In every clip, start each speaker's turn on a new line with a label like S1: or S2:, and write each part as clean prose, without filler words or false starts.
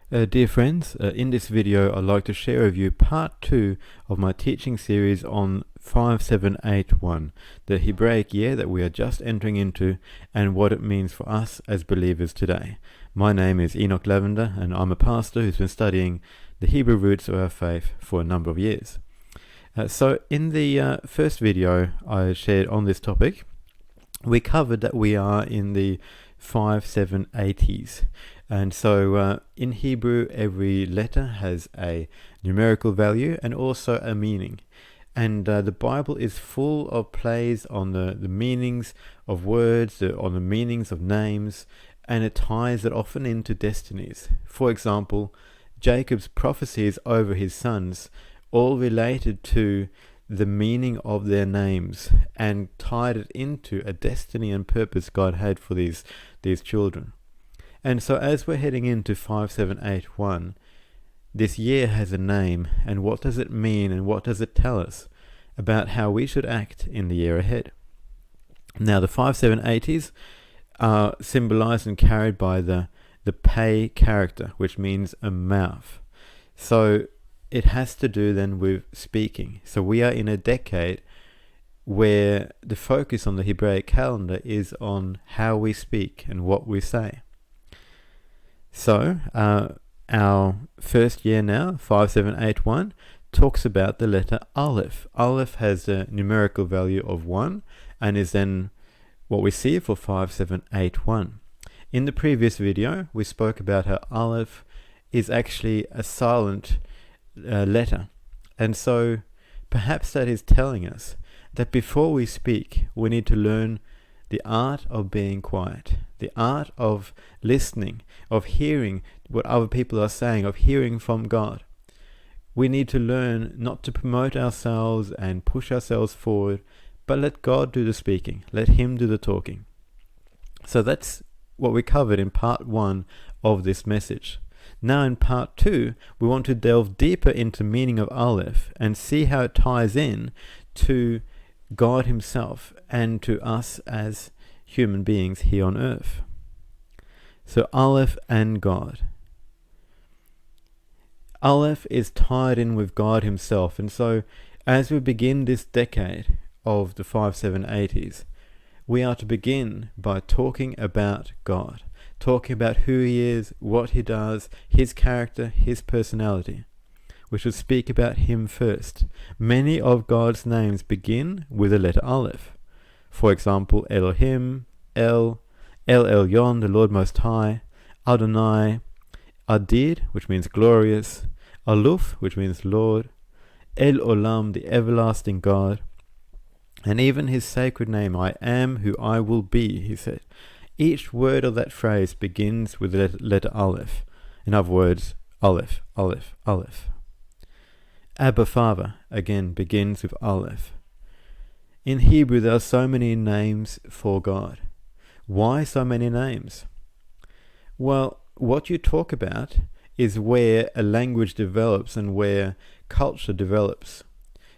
S1: Dear friends, in this video I'd like to share with you part 2 of my teaching series on 5781, the Hebraic year that we are just entering into and what it means for us as believers today. My name is Enoch Lavender and I'm a pastor who's been studying the Hebrew roots of our faith for a number of years. So in the first video I shared on this topic, we covered that we are in the 5780s. And so in Hebrew, every letter has a numerical value and also a meaning. And the Bible is full of plays on the meanings of words, on the meanings of names, and it ties it often into destinies. For example, Jacob's prophecies over his sons all related to the meaning of their names and tied it into a destiny and purpose God had for these children. And so as we're heading into 5781, this year has a name, and what does it mean and what does it tell us about how we should act in the year ahead? Now the 5780s are symbolized and carried by the pei character, which means a mouth. So it has to do then with speaking. So we are in a decade where the focus on the Hebraic calendar is on how we speak and what we say. So our first year now, 5781, talks about the letter Aleph. Aleph has a numerical value of 1 and is then what we see for 5781. In the previous video, we spoke about how Aleph is actually a silent letter. And so perhaps that is telling us that before we speak, we need to learn the art of being quiet, the art of listening, of hearing what other people are saying, of hearing from God. We need to learn not to promote ourselves and push ourselves forward, but let God do the speaking, let Him do the talking. So that's what we covered in part 1 of this message. Now in part 2, we want to delve deeper into the meaning of Aleph and see how it ties in to God Himself and to us as human beings here on earth. So Aleph and God. Aleph is tied in with God Himself, and so as we begin this decade of the 5780s, we are to begin by talking about God, talking about who He is, what He does, His character, His personality. We should speak about Him first. Many of God's names begin with the letter Aleph. For example, Elohim, Eyon, the Lord Most High, Adonai, Adid, which means glorious, Aleph, which means Lord, Olam, the everlasting God, and even His sacred name, I am who I will be, He said. Each word of that phrase begins with the letter Aleph. In other words, Aleph, Aleph, Aleph. Abba Father, again, begins with Aleph. In Hebrew, there are so many names for God. Why so many names? Well, what you talk about is where a language develops and where culture develops.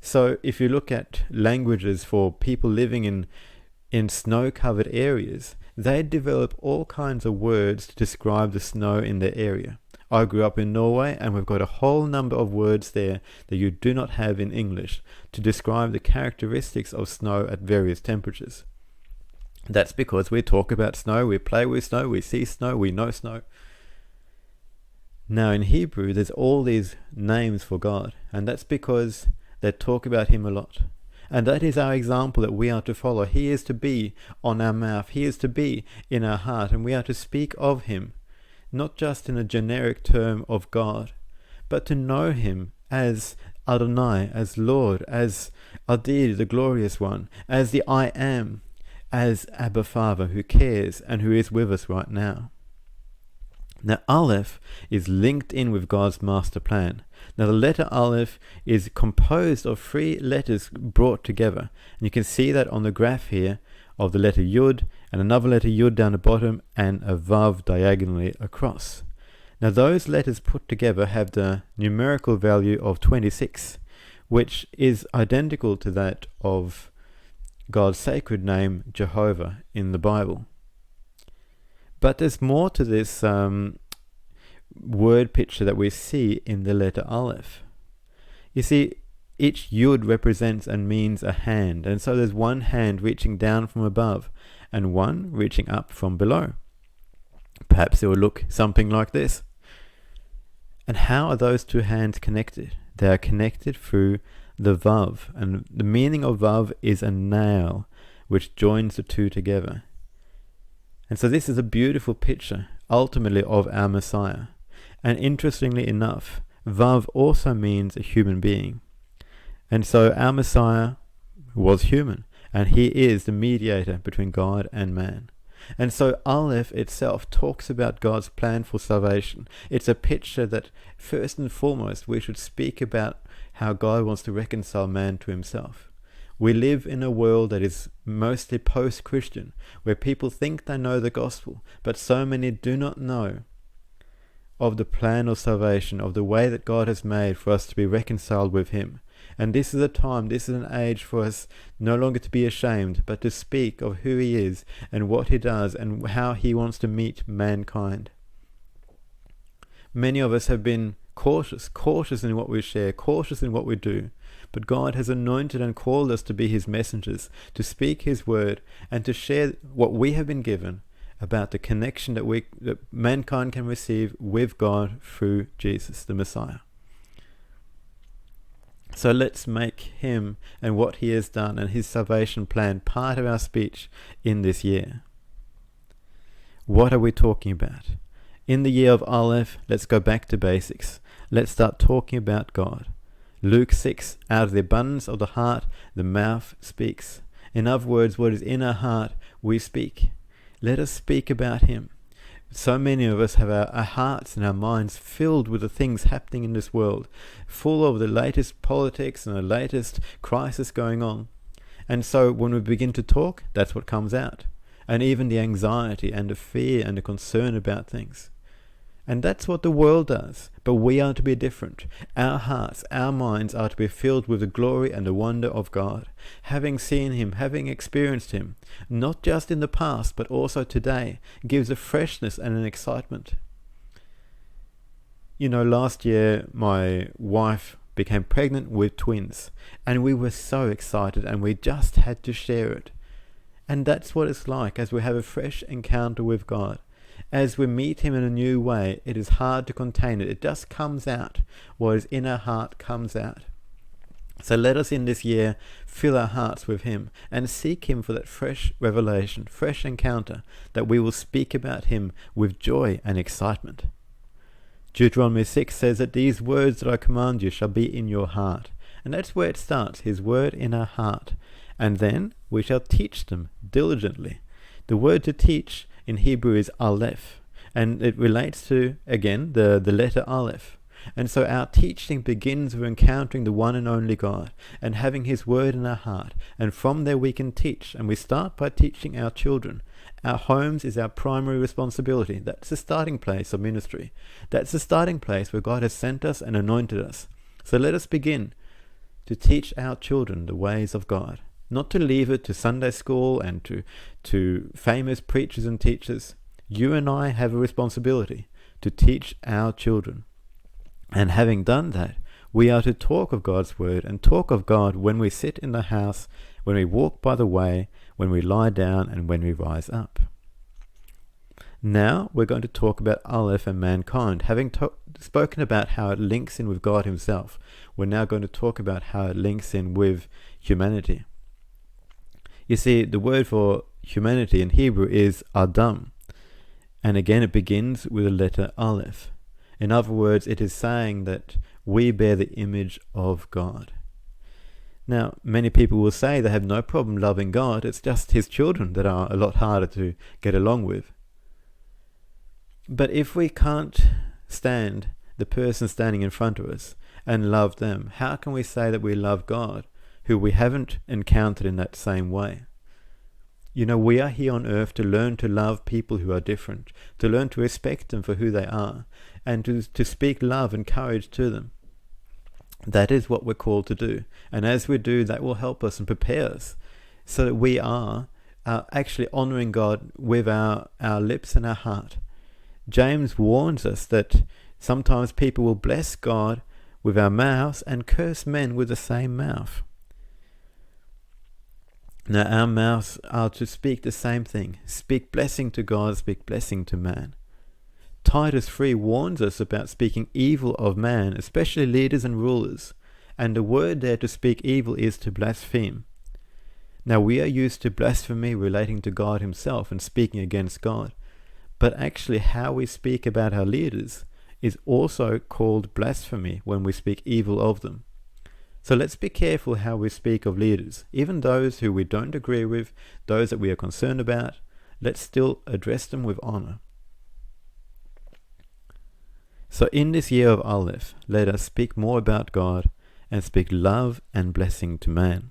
S1: So if you look at languages for people living in snow-covered areas, they develop all kinds of words to describe the snow in their area. I grew up in Norway, and we've got a whole number of words there that you do not have in English to describe the characteristics of snow at various temperatures. That's because we talk about snow, we play with snow, we see snow, we know snow. Now in Hebrew, there's all these names for God, and that's because they talk about Him a lot. And that is our example that we are to follow. He is to be on our mouth, He is to be in our heart, and we are to speak of Him, not just in a generic term of God, but to know Him as Adonai, as Lord, as Adid, the glorious one, as the I am, as Abba Father, who cares and who is with us right now. Now Aleph is linked in with God's master plan. Now the letter Aleph is composed of 3 letters brought together. And you can see that on the graph here of the letter Yud and another letter Yud down the bottom and a Vav diagonally across. Now those letters put together have the numerical value of 26, which is identical to that of God's sacred name Jehovah in the Bible. But there's more to this word picture that we see in the letter Aleph. You see, each yud represents and means a hand, and so there's one hand reaching down from above and one reaching up from below. Perhaps it will look something like this. And how are those two hands connected? They are connected through the vav, and the meaning of vav is a nail which joins the two together. And so this is a beautiful picture, ultimately, of our Messiah. And interestingly enough, vav also means a human being. And so our Messiah was human, and he is the mediator between God and man. And so Aleph itself talks about God's plan for salvation. It's a picture that, first and foremost, we should speak about how God wants to reconcile man to himself. We live in a world that is mostly post-Christian, where people think they know the gospel, but so many do not know of the plan of salvation, of the way that God has made for us to be reconciled with him. And this is a time, this is an age for us no longer to be ashamed, but to speak of who he is and what he does and how he wants to meet mankind. Many of us have been cautious in what we share, cautious in what we do. But God has anointed and called us to be his messengers, to speak his word, and to share what we have been given about the connection that mankind can receive with God through Jesus, the Messiah. So let's make him and what he has done and his salvation plan part of our speech in this year. What are we talking about? In the year of Aleph, let's go back to basics. Let's start talking about God. Luke 6, out of the abundance of the heart, the mouth speaks. In other words, what is in our heart, we speak. Let us speak about him. So many of us have our hearts and our minds filled with the things happening in this world, full of the latest politics and the latest crisis going on. And so when we begin to talk, that's what comes out. And even the anxiety and the fear and the concern about things. And that's what the world does. But we are to be different. Our hearts, our minds are to be filled with the glory and the wonder of God. Having seen him, having experienced him, not just in the past, but also today, gives a freshness and an excitement. You know, last year, my wife became pregnant with twins. And we were so excited and we just had to share it. And that's what it's like as we have a fresh encounter with God. As we meet him in a new way, it is hard to contain it. It just comes out. What is in our heart comes out. So let us in this year fill our hearts with him and seek him for that fresh revelation, fresh encounter, that we will speak about him with joy and excitement. Deuteronomy 6 says that these words that I command you shall be in your heart. And that's where it starts, his word in our heart. And then we shall teach them diligently. The word to teach in Hebrew is Aleph, and it relates to, again, the letter Aleph. And so our teaching begins with encountering the one and only God and having his word in our heart. And from there we can teach, and we start by teaching our children. Our homes is our primary responsibility. That's the starting place of ministry. That's the starting place where God has sent us and anointed us. So let us begin to teach our children the ways of God. Not to leave it to Sunday school and to famous preachers and teachers. You and I have a responsibility to teach our children. And having done that, we are to talk of God's word and talk of God when we sit in the house, when we walk by the way, when we lie down, and when we rise up. Now we're going to talk about Aleph and mankind. Having spoken about how it links in with God himself, we're now going to talk about how it links in with humanity. You see, the word for humanity in Hebrew is Adam. And again, it begins with the letter Aleph. In other words, it is saying that we bear the image of God. Now, many people will say they have no problem loving God. It's just his children that are a lot harder to get along with. But if we can't stand the person standing in front of us and love them, how can we say that we love God, who we haven't encountered in that same way? You know, we are here on earth to learn to love people who are different, to learn to respect them for who they are, and to speak love and courage to them. That is what we're called to do. And as we do, that will help us and prepare us so that we are actually honoring God with our lips and our heart. James warns us that Sometimes people will bless God with our mouths and curse men with the same mouth. Now our mouths are to speak the same thing. Speak blessing to God, speak blessing to man. Titus 3 warns us about speaking evil of man, especially leaders and rulers. And the word there to speak evil is to blaspheme. Now we are used to blasphemy relating to God himself and speaking against God. But actually how we speak about our leaders is also called blasphemy when we speak evil of them. So let's be careful how we speak of leaders. Even those who we don't agree with, those that we are concerned about, let's still address them with honor. So in this year of Aleph, let us speak more about God and speak love and blessing to man.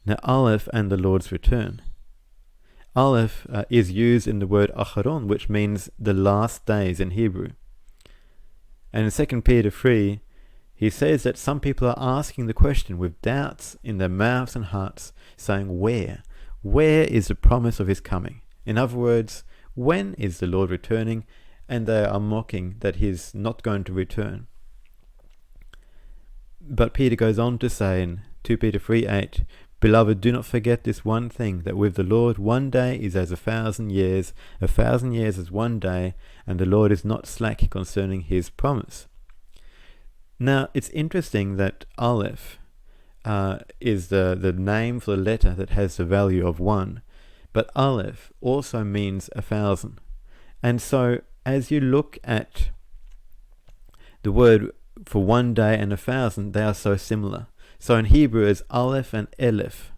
S1: Now Aleph and the Lord's return. Aleph is used in the word acharon, which means the last days in Hebrew. And in 2 Peter 3, he says that some people are asking the question with doubts in their mouths and hearts, saying, where? Where is the promise of his coming? In other words, when is the Lord returning? And they are mocking that he's not going to return. But Peter goes on to say in 2 Peter 3:8, Beloved, do not forget this one thing, that with the Lord 1 day is as 1,000 years, 1,000 years as 1 day, and the Lord is not slack concerning his promise. Now, it's interesting that Aleph is the name for the letter that has the value of 1, but Aleph also means 1,000. And so, as you look at the word for 1 day and 1,000, they are so similar. So in Hebrew it's Aleph and eleph.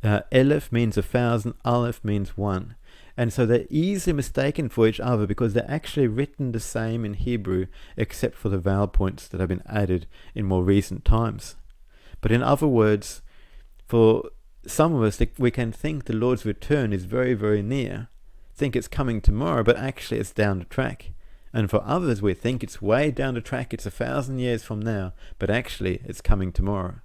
S1: Eleph means 1,000, Aleph means 1. And so they're easily mistaken for each other because they're actually written the same in Hebrew, except for the vowel points that have been added in more recent times. But in other words, for some of us, we can think the Lord's return is very, very near, think it's coming tomorrow, but actually it's down the track. And for others, we think it's way down the track, it's 1,000 years from now, but actually it's coming tomorrow.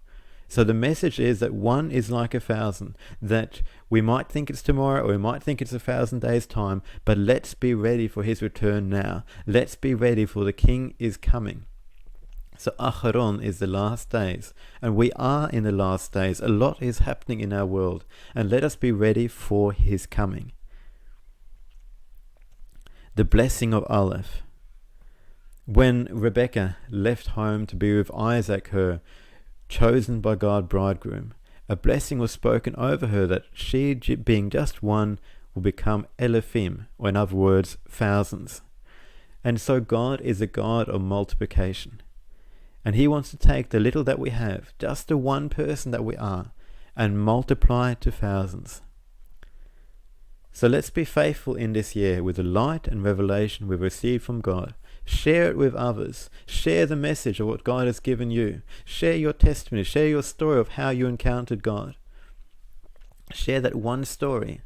S1: So the message is that 1 is like 1,000, that we might think it's tomorrow or we might think it's 1,000 days' time, but let's be ready for his return now. Let's be ready, for the King is coming. So Acharon is the last days, and we are in the last days. A lot is happening in our world, and let us be ready for his coming. The blessing of Aleph. When Rebekah left home to be with Isaac, her chosen by God bridegroom, a blessing was spoken over her that she, being just one, will become elephim, or in other words, thousands. And so God is a God of multiplication. And he wants to take the little that we have, just the one person that we are, and multiply to thousands. So let's be faithful in this year with the light and revelation we've received from God. Share it with others. Share the message of what God has given you. Share your testimony. Share your story of how you encountered God. Share that one story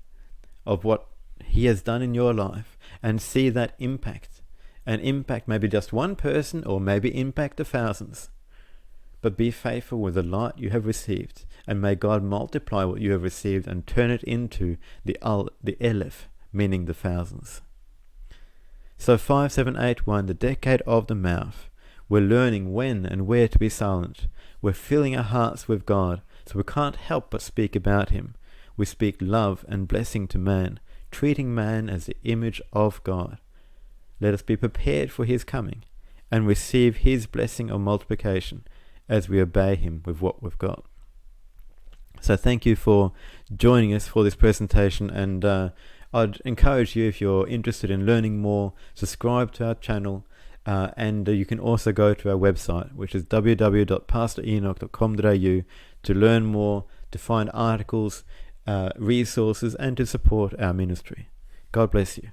S1: of what he has done in your life and see that impact. And impact maybe just one person or maybe impact the thousands. But be faithful with the light you have received, and may God multiply what you have received and turn it into the eleph, meaning the thousands. So 5781, the decade of the mouth. We're learning when and where to be silent. We're filling our hearts with God, so we can't help but speak about him. We speak love and blessing to man, treating man as the image of God. Let us be prepared for his coming and receive his blessing of multiplication as we obey him with what we've got. So thank you for joining us for this presentation, and I'd encourage you, if you're interested in learning more, subscribe to our channel, and you can also go to our website, which is www.pastorenoch.com.au, to learn more, to find articles, resources, and to support our ministry. God bless you.